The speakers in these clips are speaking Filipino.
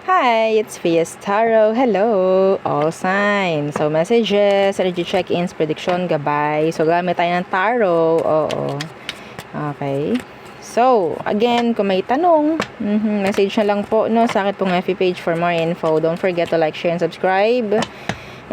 Hi, it's Fias Tarot. Hello, all signs. So, messages, energy check-ins, prediction, gabay. So, gamit tayo ng tarot. Oo. Okay. So, again, kung may tanong, message na lang po, no, sa akin pong FB page for more info. Don't forget to like, share, and subscribe.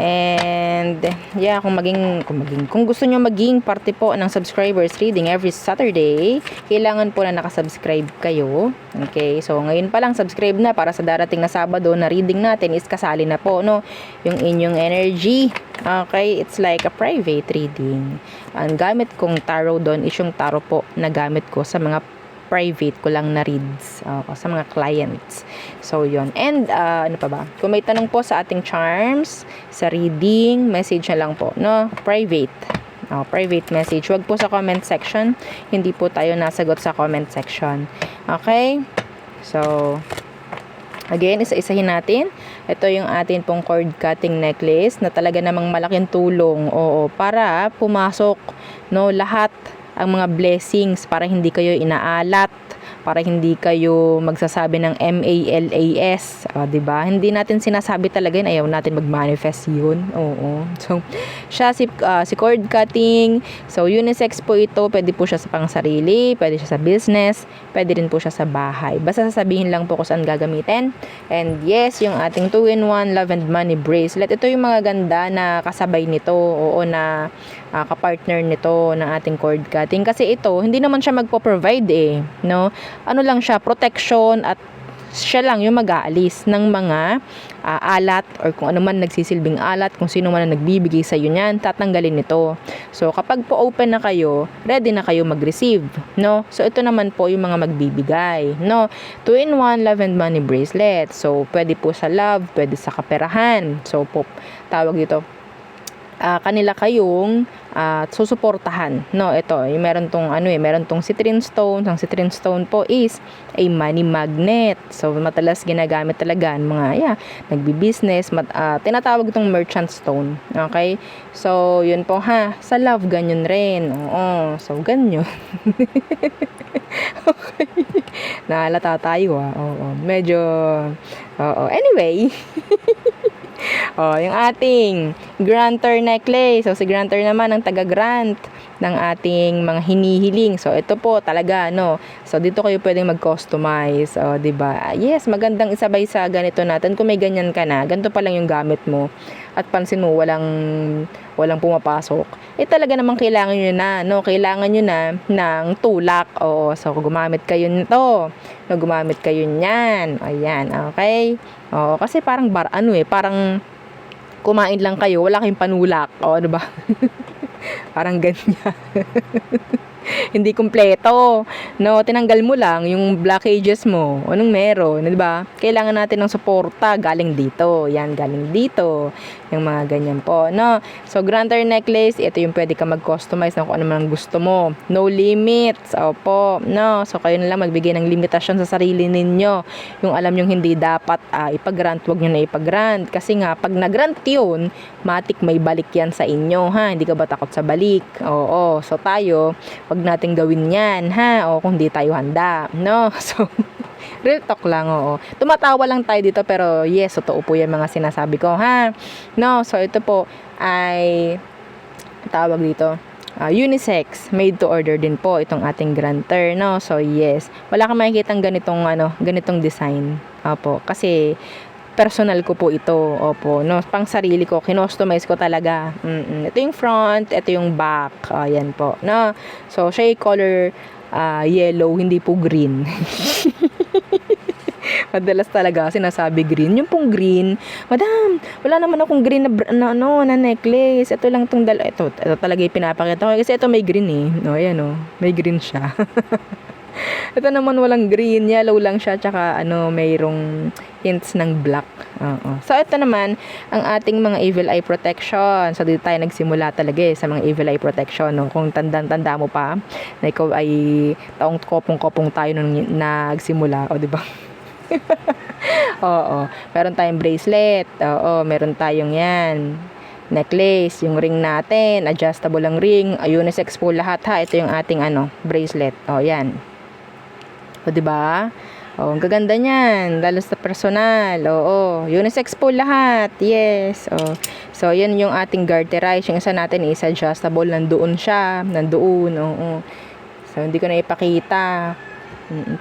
And yeah, kung gusto nyo maging parte po ng subscribers reading every Saturday, kailangan po na nakasubscribe kayo. Okay, so ngayon pa lang subscribe na para sa darating na Sabado na reading natin is kasali na po, no, yung inyong energy. Okay, it's like a private reading. Ang gamit kong tarot doon is yung tarot po na gamit ko sa mga private ko lang na reads sa mga clients. So, yon. And, ano pa ba? Kung may tanong po sa ating charms, sa reading, message na lang po, no? Private. Private message. Huwag po sa comment section. Hindi po tayo nasagot sa comment section. Okay? So, again, isa-isahin natin. Ito yung atin pong cord cutting necklace na talaga namang malaking tulong. Oo, para pumasok, no, lahat ang mga blessings, para hindi kayo inaalat, para hindi kayo magsasabi ng MALAS, 'di ba? Hindi natin sinasabi talaga yun, ayaw natin mag-manifest yun. Oo. So, siya si cord cutting. So, unisex po ito, pwede po siya sa pangsarili, pwede siya sa business, pwede rin po siya sa bahay. Basta sasabihin lang po kung saan gagamitin. And yes, yung ating 2-in-1 Love and Money bracelet. Ito yung mga ganda na kasabay nito, oo, na kapartner nito ng ating cord cutting. Kasi ito, hindi naman siya magpo-provide no? Ano lang siya, protection, at siya lang yung mag-aalis ng mga alat or kung ano man nagsisilbing alat, kung sino man ang nagbibigay sa iyo niyan, tatanggalin nito. So, kapag po open na kayo, ready na kayo mag-receive, no? So, ito naman po yung mga magbibigay, no? 2-in-1 Love and Money bracelet. So, pwede po sa love, pwede sa kaperahan. So, po, tawag dito, kanila kayong susuportahan, no? Ito, yung meron tong citrine stone. Ang citrine stone po is a money magnet. So, matalas ginagamit talaga ng mga nagbi-business, tinatawag itong merchant stone. Okay? So, yun po sa love ganyan rin. Oo, so ganyan. Okay. Nahalata tayo Oo, medyo anyway. Yung ating grantor necklace. So, si grantor naman ang taga-grant ng ating mga hinihiling. So, ito po talaga, no. So, dito kayo pwedeng mag-customize. Diba? Yes, magandang isabay sa ganito natin. Kung may ganyan ka na, ganito pa lang yung gamit mo. At pansin mo, walang pumapasok. Talaga namang kailangan nyo na, no. Kailangan nyo na ng tulak. So, gumamit kayo nito. Gumamit kayo niyan. Ayan, okay? Kasi parang parang kumain lang kayo, wala kayong panulak. Ano ba? Parang ganyan. Hindi kumpleto. No, tinanggal mo lang yung blockages mo. Anong meron, 'di ba? Kailangan natin ng suporta galing dito. Yan, galing dito. Yung mga ganyan po, no? So, grantor necklace, ito yung pwede ka mag-customize ng kung ano man gusto mo. No limits. Opo, no? So, kayo na lang magbigay ng limitasyon sa sarili ninyo. Yung alam nyo hindi dapat ipag-grant, wag nyo na ipag-grant. Kasi nga, pag nag-grant yun, matik may balik yan sa inyo, Hindi ka ba takot sa balik? Oo. So, tayo, wag natin gawin yan, O kung di tayo handa, no? So, real talk lang, Tumatawa lang tayo dito, pero yes, totoo po yung mga sinasabi ko, No, so ito po ay tawag dito, unisex, made to order din po itong ating grantor, no? So yes, wala kang makikitang ganitong design. Opo, kasi personal ko po ito, opo, no, pang sarili ko, kinostomize ko talaga. Ito yung front, ito yung back, ayan po, no? So, siya yung color yellow, hindi po green. Madalas talaga sinasabi green. Yung pong green, madam, wala naman akong green na necklace. Ito lang tong ito talaga yung pinapakita ko. Kasi ito may green No, ayan may green siya. Ito naman walang green, yellow lang siya, tsaka mayroong hints ng black. So, ito naman, ang ating mga evil eye protection. So, dito tayo nagsimula talaga sa mga evil eye protection, no? Kung tanda mo pa, na ikaw ay taong kopong-kopong tayo nung nagsimula, di ba? Meron tayong bracelet. Meron tayong yan. Necklace, yung ring natin, adjustable ang ring, unisex po lahat Ito yung ating bracelet. Yan. 'Di ba? Oh, ang gaganda niyan, lalo sa personal. Oo, unisex po lahat. Yes. Oh. So, yan yung ating garterize. Yung isa natin is adjustable. Nandoon siya. Nandoon. Oo. So, hindi ko na ipakita.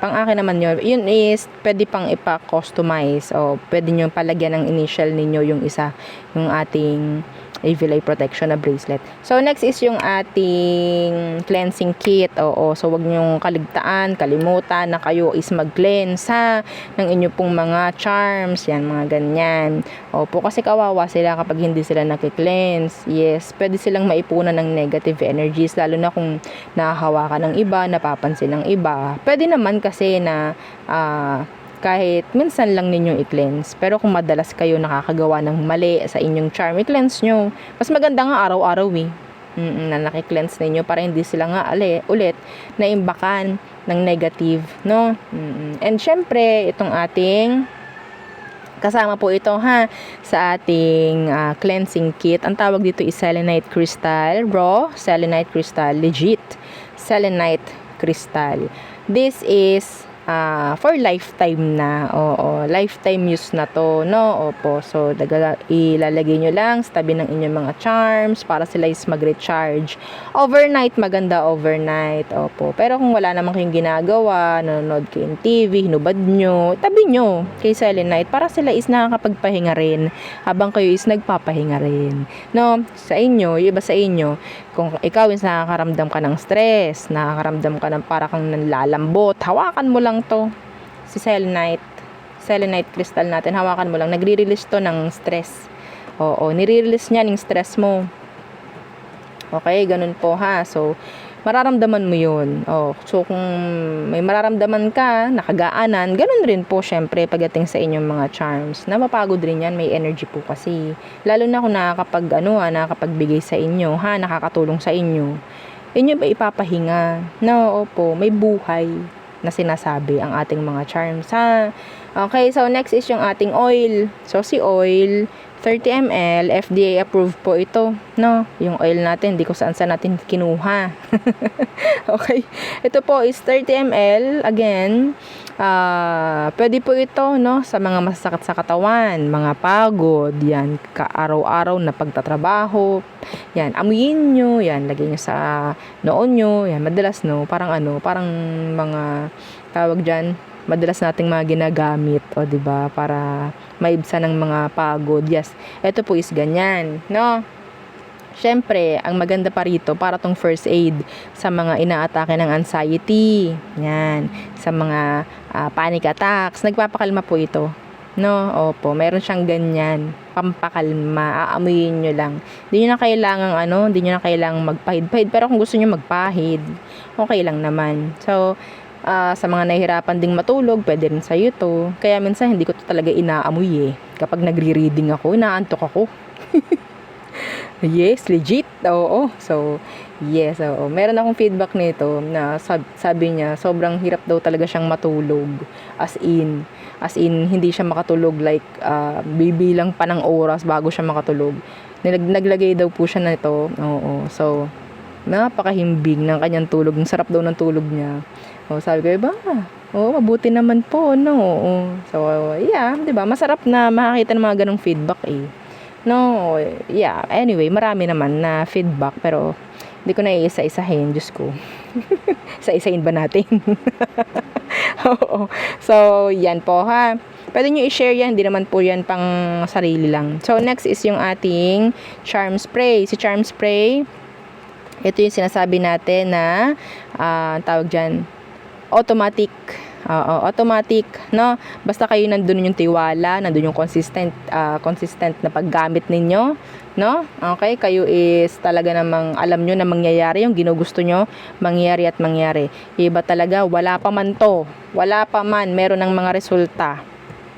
Pang akin naman yun. Yun is, pwede pang ipa-customize. O, pwede nyo palagyan ng initial ninyo yung isa. Yung ating AV protection na bracelet. So, next is yung ating cleansing kit. Oo. So, wag nyong kaligtaan, kalimutan na kayo is mag-cleanse ha, ng inyo pong mga charms. Yan, mga ganyan. Opo, kasi kawawa sila kapag hindi sila nakikleanse. Yes, pwede silang maipunan ng negative energies, lalo na kung nahahawakan ng iba, napapansin ng iba. Pwede naman kasi na kahit minsan lang ninyong i-cleanse. Pero kung madalas kayo nakakagawa ng mali sa inyong charm, i-cleanse nyo. Mas maganda nga araw-araw na nakikleanse ninyo para hindi sila nga ulit naimbakan ng negative, no? And syempre, itong ating kasama po ito ha sa ating cleansing kit. Ang tawag dito is selenite crystal, raw selenite crystal, legit selenite crystal. This is for lifetime na. Oo, lifetime use na to, no? Opo. So, ilalagay nyo lang sa tabi ng inyong mga charms para sila is mag-recharge. Overnight, maganda overnight. Opo. Pero kung wala namang kayong ginagawa, nanonood kayo ng TV, hinubad nyo, tabi nyo kay selenite para sila is nakakapagpahinga rin habang kayo is nagpapahinga rin. No? Sa inyo, iba sa inyo, kung ikaw is nakakaramdam ka ng stress, nakakaramdam ka ng para kang nanlalambot, hawakan mo lang to, si selenite crystal natin, hawakan mo lang, nagre-release to ng stress. Oo, nire-release niya ng stress mo. Okay, ganun po ha. So, mararamdaman mo yun. So, kung may mararamdaman ka, nakagaanan, ganun rin po syempre pagdating sa inyong mga charms. Napapagod rin yan, may energy po kasi. Lalo na kung nakakapagbigay sa inyo, ha, nakakatulong sa inyo. Inyo ba ipapahinga? No, opo, may buhay na sinasabi ang ating mga charms, ha. Okay, so next is yung ating oil. So, si oil, 30 ml, FDA approved po ito, no? Yung oil natin, hindi ko saan natin kinuha. Okay, ito po is 30 ml, again, pwede po ito, no? Sa mga masasakit sa katawan, mga pagod, yan, araw-araw na pagtatrabaho, yan, amuyin nyo, yan, lagay nyo sa noon nyo, yan, madalas, no? Parang mga tawag dyan, madalas nating mga ginagamit, o diba, para maibsan ng mga pagod. Yes, ito po is ganyan, no? Syempre, ang maganda pa rito, para tong first aid sa mga inaatake ng anxiety, yan, sa mga panic attacks, nagpapakalma po ito, no? Opo, meron siyang ganyan, pampakalma, aamuyin nyo lang. Hindi nyo na kailangang magpahid-pahid, pero kung gusto nyo magpahid, okay lang naman. So, sa mga nahihirapan ding matulog, pwede rin sa'yo to. Kaya minsan hindi ko to talaga inaamoy kapag nagre-reading ako, inaantok ako. Yes, legit. Oo. So, yes. Oo. Meron akong feedback nito na sabi niya, sobrang hirap daw talaga siyang matulog. As in, hindi siya makatulog like bibilang pa ng oras bago siya makatulog. Naglagay daw po siya nito. Oo. So, napakahimbing ng kanyang tulog. Ang sarap daw ng tulog niya. Sabi ko, mabuti naman po, no? So, yeah, 'di ba? Masarap na makakita ng mga ganong feedback No, yeah. Anyway, marami naman na feedback pero hindi ko na iisa-isahin, Diyos ko. Isa-isahin ba natin? Oo. So, yan po ha. Pwede nyo i-share yan, hindi naman po yan pang sarili lang. So, next is yung ating charm spray. Si charm spray, ito yung sinasabi natin na tawag dyan, automatic, no? Basta kayo nandun yung tiwala, nandun yung consistent na paggamit ninyo, no? Okay, kayo is talaga namang alam nyo na mangyayari yung ginugusto nyo, mangyayari at mangyayari. Iba talaga, wala pa man, meron ng mga resulta.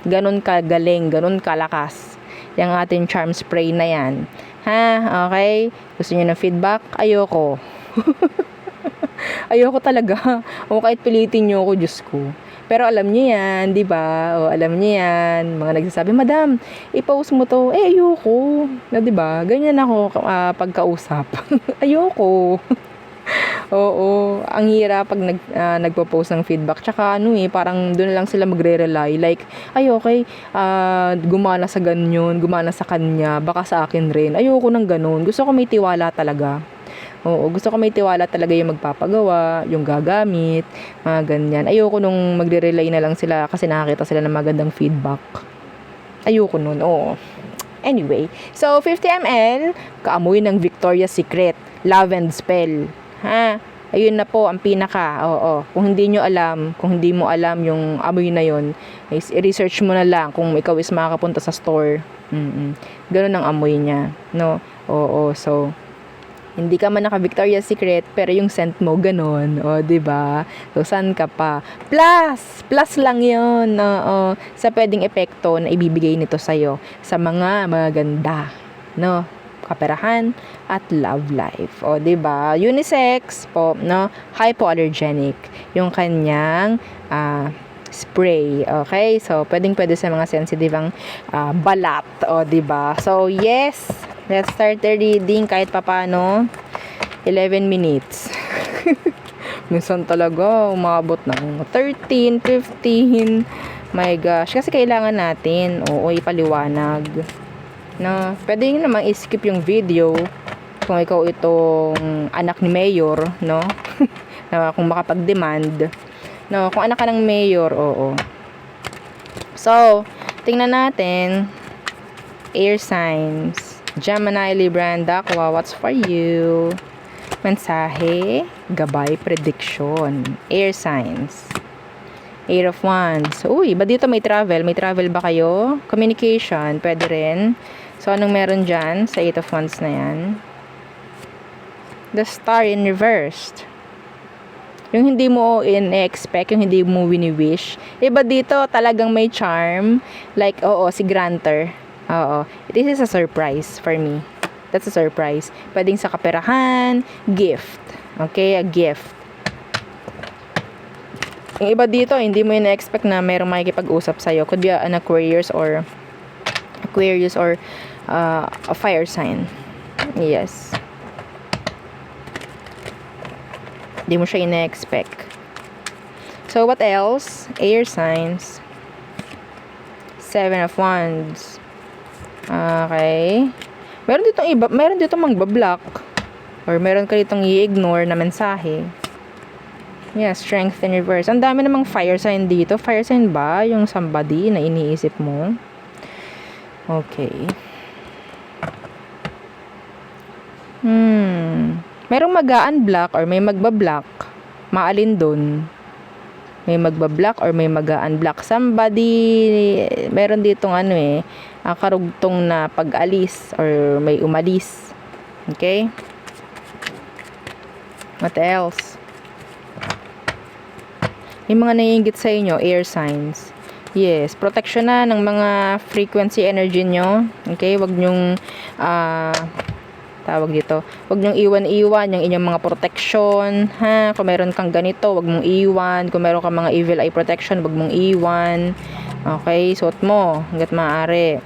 Ganun kagaling, ganun kalakas yung ating charm spray na yan. Ha? Okay? Gusto nyo ng feedback? Ayoko. Ayoko talaga. O kahit pilitin nyo ako, Diyos ko. Pero alam niyo yan, di ba? O alam niyo yan. Mga nagsasabi, Madam, i-post mo to. Ayoko. Na, di ba? Ganyan ako pagkausap. Ayoko. Oo, ang hirap pag nagpo-post ng feedback. Tsaka parang doon lang sila magre-rely. Like, ay okay, gumana sa ganyan, gumana sa kanya, baka sa akin rin. Ayoko ng ganun. Gusto ko may tiwala talaga. Oo, gusto ko may tiwala talaga yung magpapagawa, yung gagamit, mga ganyan. Ayoko nung magre-rely na lang sila kasi nakakita sila ng magandang feedback. Ayoko nun, oo. Anyway, so 50 ml, kaamoy ng Victoria's Secret, lavender spell. Ha? Ayun na po ang pinaka. Oo. Kung hindi mo alam yung amoy na yon, i-research mo na lang kung ikaw is makakapunta sa store. Ganun ang amoy niya, no? Oo, so hindi ka man naka Victoria's Secret pero yung scent mo ganun, o di ba? So saan ka pa? Plus lang 'yon. Oo, sa pwedeng epekto na ibibigay nito sa sa mga maganda, no? Kaperahan at love life. O di ba? Unisex po, no? Hypoallergenic yung kanyang spray. Okay? So pwede sa mga sensitive ang balat, o di ba? So yes, let's start the reading kahit papano. 11 minutes. Minsan talaga umabot ng 13, 15. My gosh, kasi kailangan natin ipaliwanag. No, pwede nyo namang i-skip yung video kung ikaw itong anak ni mayor, no? Na kung makapag-demand. No, kung anak ka ng mayor, oo. So, tingnan natin air signs. Gemini, Libra, and Aqua, what's for you? Mensahe, gabay, prediction. Air signs. Eight of Wands. Uy, ba dito may travel? May travel ba kayo? Communication, pwede rin. So, anong meron dyan sa Eight of Wands na yan? The Star in reversed. Yung hindi mo in-expect, yung hindi mo wini-wish. Iba dito, talagang may charm. Like, si Granter. Oo. This is a surprise for me. That's a surprise. Pwedeng sa kaperahan, gift. Okay, a gift. Yung iba dito, hindi mo in-expect na mayroong makikipag-usap sa'yo. Could be an Aquarius or a fire sign. Yes. Hindi mo siya in-expect. So, what else? Air signs. 7 of Wands. Okay. Meron ditong magbablock. Or meron ka ditong i-ignore na mensahe. Yeah, strength in reverse. Ang dami namang fire sign dito. Fire sign ba yung somebody na iniisip mo? Okay. Merong mag-a-unblock or may magbablock. Maalin dun? May magbablock or may mag-a-unblock. Somebody, meron ditong ang karugtong na pag-alis or may umalis. Okay? What else? Yung mga naiinggit sa inyo, air signs. Yes, protection na ng mga frequency energy nyo. Okay? Wag nyong tawag dito. Wag nyong iwan-iwan yung inyong mga protection, ha? Kung meron kang ganito, wag mong iwan. Kung meron kang mga evil eye protection, wag mong iwan. Okay, suot mo hangga't maaari.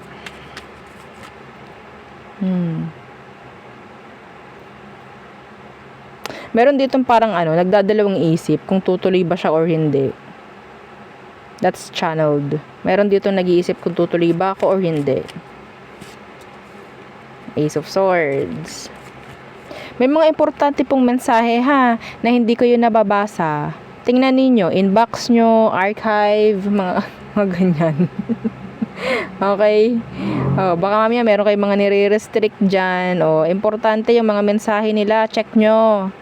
Meron ditong parang nagdadalawang isip kung tutuloy ba siya or hindi. That's channeled. Meron ditong nag-iisip kung tutuloy ba ako or hindi. Ace of Swords. May mga importante pong mensahe na hindi ko yun nababasa. Tingnan ninyo, inbox nyo, archive, mga ganyan. Okay? Baka mamaya meron kayong mga nire-restrict dyan. Importante yung mga mensahe nila. Check nyo.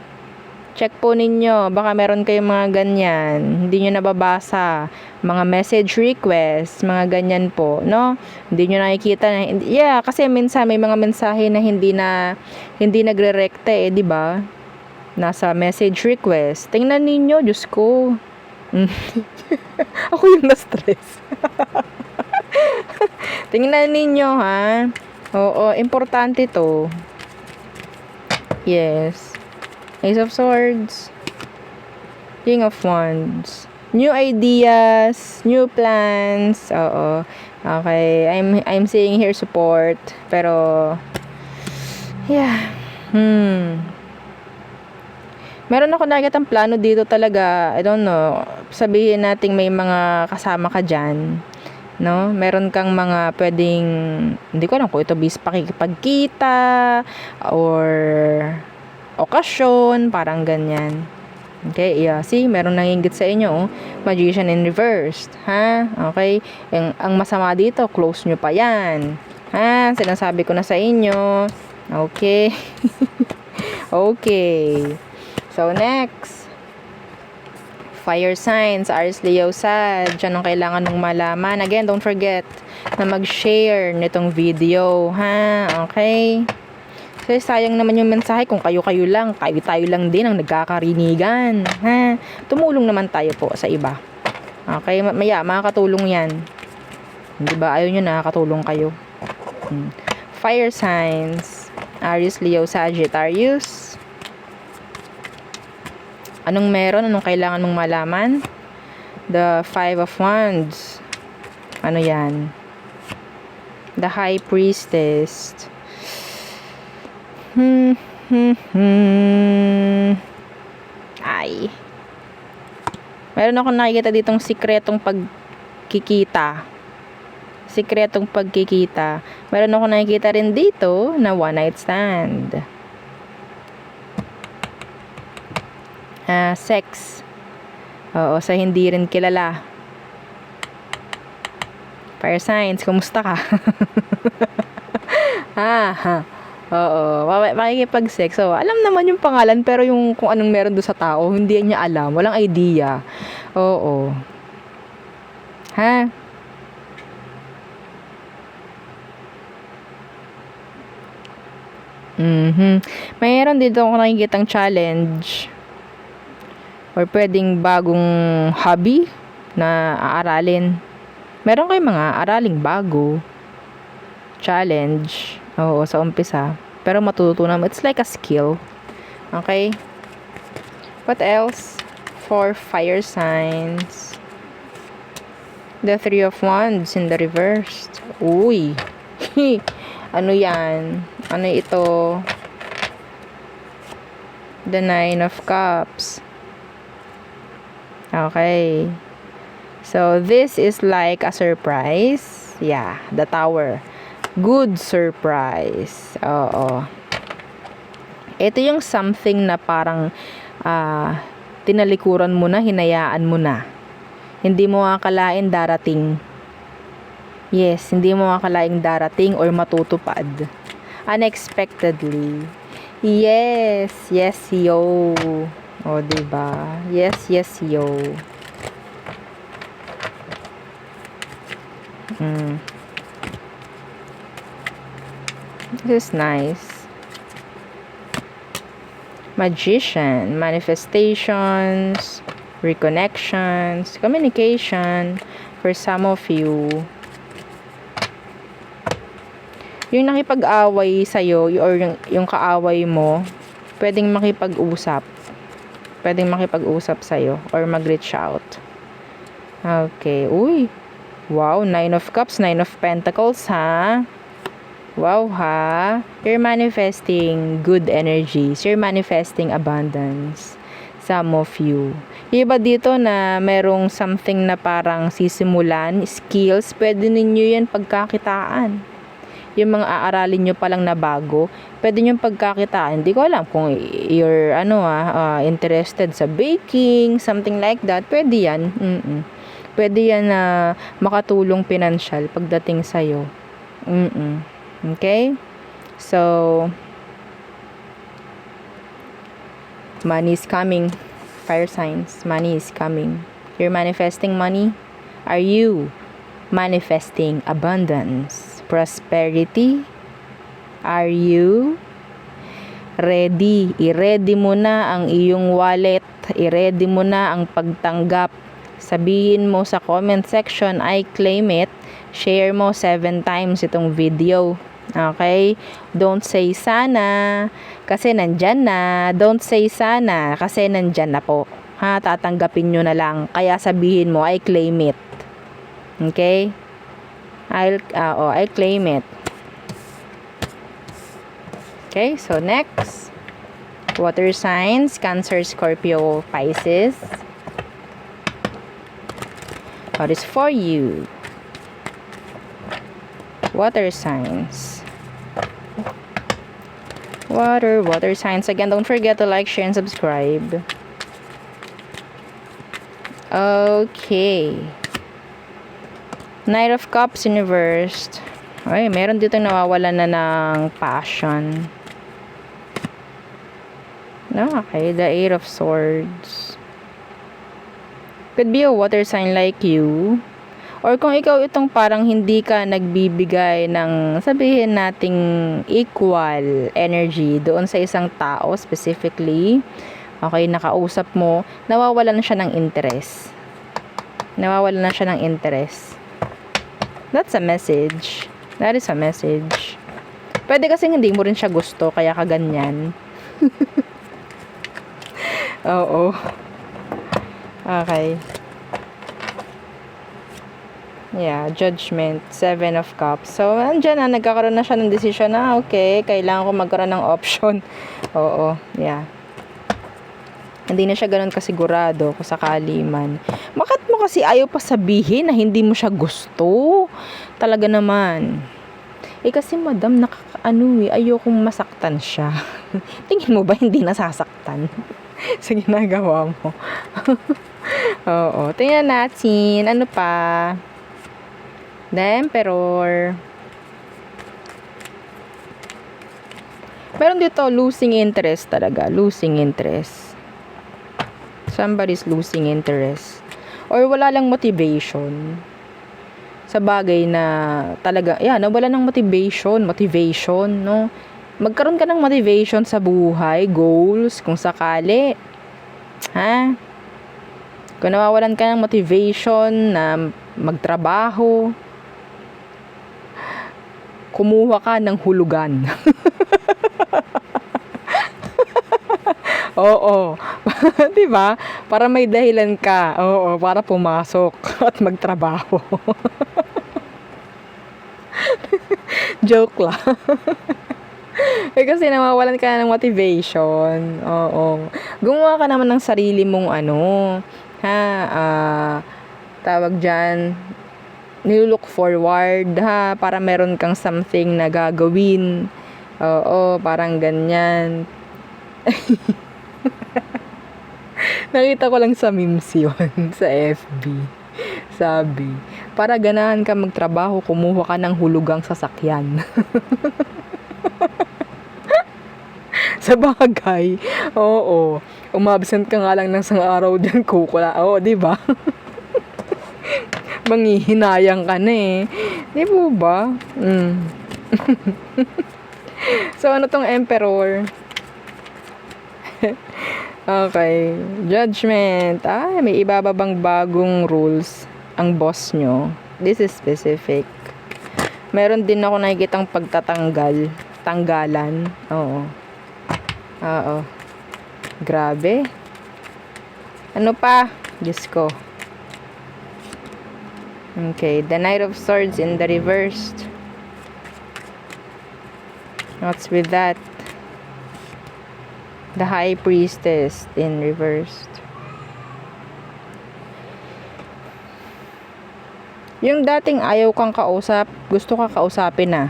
Check po ninyo. Baka meron kayong mga ganyan. Hindi nyo nababasa. Mga message request. Mga ganyan po. No? Hindi nyo nakikita. Kasi minsan may mga mensahe na hindi nagre-rekta di ba? Nasa message request. Tingnan ninyo. Diyos ko. Ako yung na-stress. Tingnan ninyo, ha? Oo, importante to. Yes. Ace of Swords. King of Wands. New ideas, new plans. Oo. Okay, I'm seeing here support, pero yeah. Meron ako nakikitang plano dito talaga. I don't know. Sabihin natin may mga kasama ka dyan. No? Meron kang mga pwedeng, hindi ko alam kung ito bis pakikipagkita or okasyon, parang ganyan. Okay, yeah. See, meron nanginggit sa inyo, oh. Magician in reversed, ha? Okay, ang masama dito, close nyo pa yan. Ha? Sinasabi ko na sa inyo. Okay. Okay. So, next. Fire signs, Aries, Leo, Sag. Anong kailangan mong malaman? Again, don't forget na mag-share nitong video, ha? Okay? Kasi sayang naman yung mensahe kung kayo-kayo lang, tayo lang din ang nagkakarinigan. Ha? Tumulong naman tayo po sa iba. Okay? Makakatulong yan. Hindi ba? Ayaw nyo nakakatulong kayo. Fire signs. Aries, Leo, Sagittarius. Anong meron? Anong kailangan mong malaman? The Five of Wands. Ano yan? The High Priestess. Ay. Meron akong nakikita ditong sikretong pagkikita. Sikretong pagkikita. Meron akong nakikita rin dito na one night stand. Sex. Oo, sa hindi rin kilala. Fire signs, kumusta ka? Oo, makikipag-sex. So, alam naman yung pangalan, pero yung kung anong meron doon sa tao, hindi niya alam. Walang idea. Oo. Ha? Mayroon dito ako nakikitang challenge. Or pwedeng bagong hobby na aaralin. Meron kayong mga araling bago. Challenge. Oo, sa umpisa. Pero matututunan mo. It's like a skill. Okay? What else? For fire signs. The Three of Wands in the reversed. Uy. Ano yan? Ano ito? The Nine of Cups. Okay. So, this is like a surprise. Yeah, the Tower. Good surprise. Oo. Ito yung something na parang tinalikuran mo na, hinayaan mo na. Hindi mo akalain darating. Yes, hindi mo akalaing darating or matutupad. Unexpectedly. Yes, yes, yo. O, diba? Yes, yes, yo. This is nice. Magician, manifestations, reconnections, communication for some of you. Yung nakipag-away sa'yo or yung kaaway mo, pwedeng makipag-usap. Pwedeng makipag-usap sa'yo or mag-reach out. Okay. Uy. Wow. Nine of Cups, Nine of Pentacles, ha? Wow, ha? You're manifesting good energies. You're manifesting abundance. Some of you. Yung iba dito na merong something na parang sisimulan, skills, pwede ninyo yan pagkakitaan. Yung mga aaralin nyo palang na bago, pwede nyo pagkakitaan. Hindi ko alam kung you're interested sa baking, something like that. Pwede yan. Pwede yan na makatulong pinansyal pagdating sa'yo. Okay? So, money is coming. Fire signs. Money is coming. You're manifesting money? Are you manifesting abundance? Prosperity? Are you ready? I-ready mo na ang iyong wallet. I-ready mo na ang pagtanggap. Sabihin mo sa comment section, I claim it. Share mo 7 times itong video. Okay? Don't say sana kasi nandyan na. Don't say sana kasi nandyan na po. Ha? Tatanggapin nyo na lang. Kaya sabihin mo, I claim it. Okay? I claim it. Okay? So, next. Water signs, Cancer, Scorpio, Pisces. What is for you? Water signs. Water signs. Again, don't forget to like, share, and subscribe. Okay. Knight of Cups in reversed. Ay, meron dito nawawalan na ng passion. No, okay. The Eight of Swords. Could be a water sign like you. Or kung ikaw itong parang hindi ka nagbibigay ng, sabihin nating equal energy doon sa isang tao specifically, okay, nakausap mo, nawawalan na siya ng interest. Nawawalan na siya ng interest. That's a message. That is a message. Pwede kasi hindi mo rin siya gusto, kaya ka ganyan. Oo. Okay. Yeah, Judgment, Seven of Cups. So, andyan na, nagkakaroon na siya ng decision na, okay, kailangan ko magkaroon ng option. Oo, yeah. Hindi na siya ganun kasigurado kung sakali man. Bakit mo kasi ayaw pa sabihin na hindi mo siya gusto? Talaga naman. Kasi madam, ayokong masaktan siya. Tingin mo ba hindi nasasaktan sa ginagawa mo? Oo, tingnan natin. Ano pa? The Emperor. Meron dito, losing interest talaga. Losing interest. Somebody's losing interest. Or wala lang motivation. Sa bagay na talaga, wala ng motivation, no? Magkaroon ka ng motivation sa buhay, goals, kung sakali. Ha? Kung nawawalan ka ng motivation na magtrabaho, kumuha ka ng hulugan. Oo. 'Di ba? Para may dahilan ka. Oo, para pumasok at magtrabaho. Joke lang. Kasi nawawalan ka ng motivation. Oo. Gumawa ka naman ng sarili mong tawag dyan, nilook forward, para meron kang something na gagawin. Oo, parang ganyan. Nakita ko lang sa memes yun, sa FB. Sabi, para ganahan ka magtrabaho, kumuha ka ng hulugang sasakyan. Sa bagay, oo. Umabsent ka nga lang ng isang araw din, kukula. Oo, di ba? Manghihinayang ka na eh. Di po ba? So, ano tong Emperor? Okay. Judgment. May iba bang bagong rules ang boss nyo? This is specific. Meron din ako nakikitang tanggalan. Oo. Grabe. Ano pa? Diyos ko. Okay. The Knight of Swords in the reversed. What's with that? The High Priestess in reversed. Yung dating ayaw kang kausap, gusto ka kausapin na.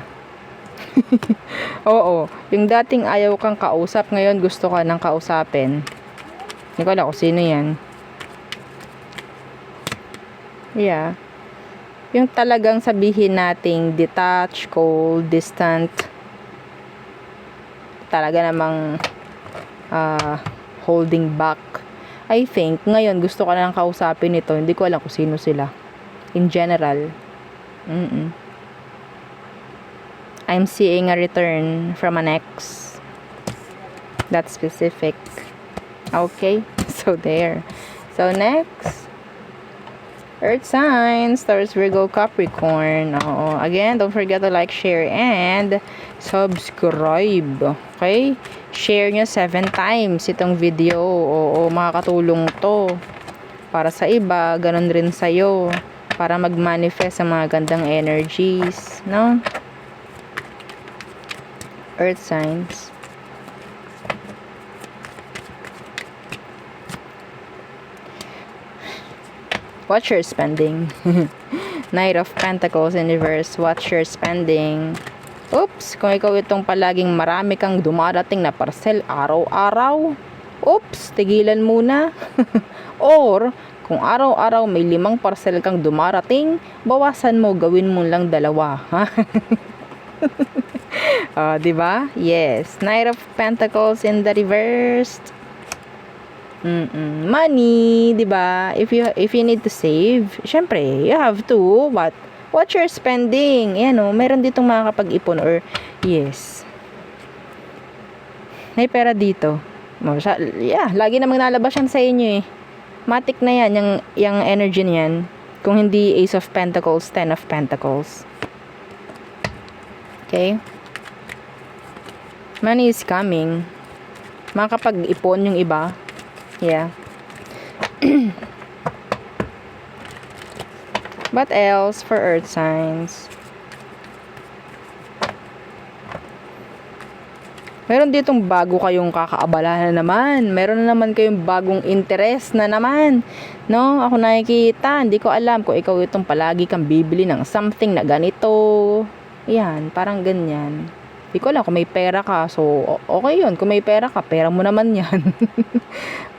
Oo. Yung dating ayaw kang kausap, ngayon gusto ka nang kausapin. Hindi ko alam kung sino yan. Yeah. Yung talagang sabihin nating detached, cold, distant. Talaga namang holding back. I think, ngayon gusto ka nang kausapin ito. Hindi ko alam kung sino sila. In general. I'm seeing a return from an ex. That's specific. Okay. So, there. So, next. Earth signs, Taurus, Virgo, Capricorn. Oo. Again, don't forget to like, share, and subscribe. Okay? Share nyo 7 times itong video. Oo, makakatulong to. Para sa iba, ganun rin sa'yo. Para mag-manifest ang mga gandang energies. No? Earth signs. Watch your spending. Knight of Pentacles in reverse. Watch your spending. Oops, kung ikaw itong palaging marami kang dumarating na parcel araw-araw, oops, tigilan muna. Or, kung araw-araw may 5 parcel kang dumarating, bawasan mo, gawin mo lang 2. Diba? Yes. Knight of Pentacles in the reversed. Money, diba? If you need to save, syempre, you have to, watch your spending. Ayan o, meron ditong makakapag-ipon or, yes. May pera dito. Lagi namang nalabas yan sa inyo eh. Matik na yan, yung energy niyan. Kung hindi Ace of Pentacles, 10 of Pentacles. Okay? Money is coming. Makakapag-ipon yung iba. Yeah. What else for earth signs? Meron ditong bago kayong kakaabalahan na naman. Meron na naman kayong bagong interest na naman. No? Ako nakikita. Hindi ko alam kung ikaw itong palagi kang bibili ng something na ganito. Yan. Parang ganyan. Hindi ko alam kung may pera ka. So, okay yun. Kung may pera ka, pera mo naman yan.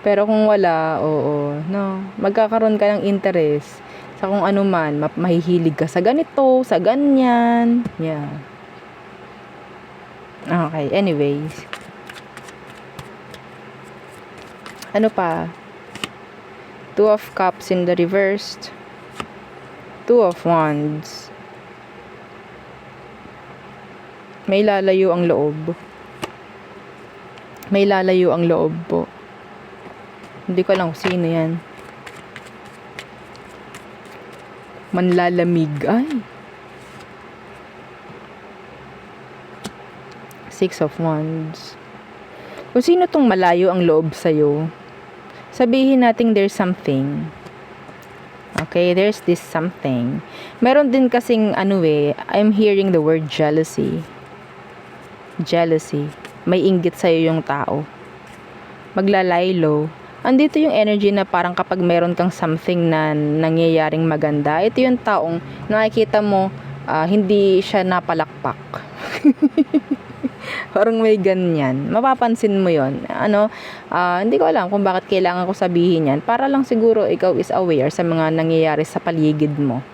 Pero kung wala, oo. No? Magkakaroon ka ng interest sa kung ano man. Mahihilig ka sa ganito, sa ganyan. Yeah. Okay, anyways. Ano pa? 2 of Cups in the reversed. 2 of Wands. May lalayo ang loob. May lalayo ang loob po. Hindi ko alam kung sino yan. Manlalamig. Ay. 6 of Wands. Kung sino tong malayo ang loob sa'yo, sabihin natin there's something. Okay, there's this something. Meron din kasing I'm hearing the word jealousy. Jealousy. May inggit sa'yo yung tao. Maglalaylo. Andito yung energy na parang kapag meron kang something na nangyayaring maganda, ito yung taong nakikita mo, hindi siya napalakpak. Parang may ganyan. Mapapansin mo yon. Hindi ko alam kung bakit kailangan ko sabihin yan. Para lang siguro ikaw is aware sa mga nangyayari sa paligid mo.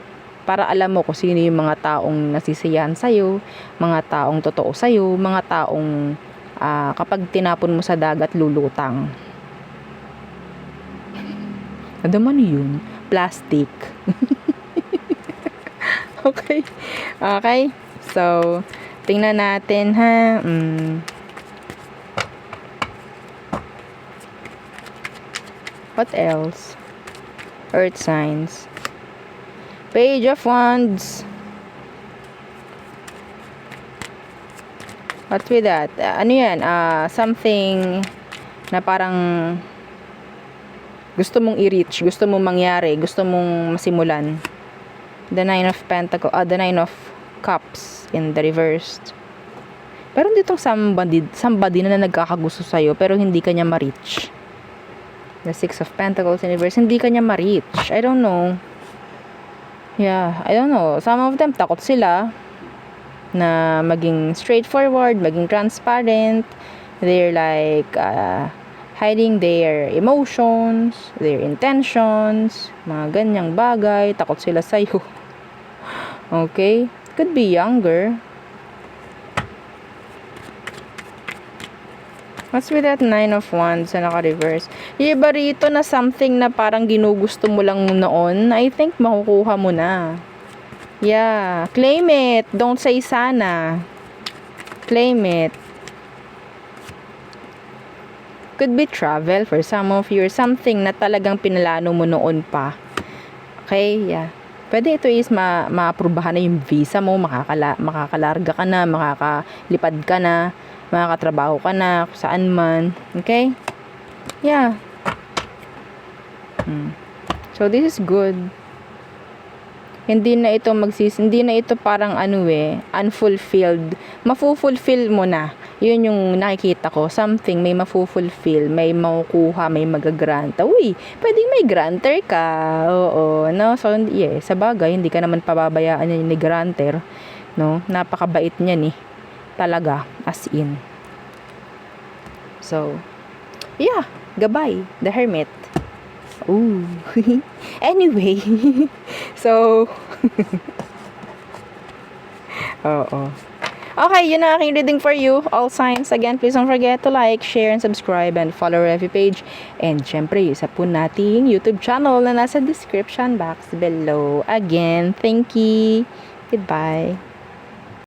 Para alam mo kung sino yung mga taong nasisiyahan sa'yo, mga taong totoo sa'yo, mga taong kapag tinapon mo sa dagat, lulutang. Ano man yun? Plastic. Okay. Okay. So, tingnan natin ha. What else? Earth signs. Page of Wands. What with that? Ano yan? Something na parang gusto mong i-reach, gusto mong mangyari, gusto mong masimulan. The 9 of Pentacles, the 9 of Cups in the reversed. Pero ditong somebody na nagkakagusto sa'yo pero hindi ka niya ma-reach. The 6 of Pentacles in reverse, hindi ka niya ma-reach. I don't know. Yeah, I don't know. Some of them takot sila na maging straightforward, maging transparent. They're like hiding their emotions, their intentions, mga ganyang bagay. Takot sila sa'yo. Okay? Could be younger. What's with that 9 of Wands na naka-reverse? Yung iba rito na something na parang ginugusto mo lang noon, I think makukuha mo na. Yeah. Claim it. Don't say sana. Claim it. Could be travel for some of you or something na talagang pinalano mo noon pa. Okay? Yeah. Pwede ito is ma-aprobahan na yung visa mo, makakalarga ka na, makakalipad ka na, makakatrabaho ka na, kung saan man. Okay? Yeah. So, this is good. Hindi na ito parang unfulfilled. Mafu-fulfill mo na Yun yung nakikita ko. Something may mafulfill, may makukuha, may magagranta. Uy, pwedeng may granter ka. Oo, no? So, yeah, sa bagay, hindi ka naman pababayaan yun ni granter. No? Napakabait niya ni. Talaga, as in. So, yeah, goodbye, the hermit. Ooh. Anyway, so, oo. Okay, yun ang aking reading for you. All signs. Again, please don't forget to like, share, and subscribe, and follow our FB page. And syempre, isa po nating YouTube channel na nasa description box below. Again, thank you. Goodbye.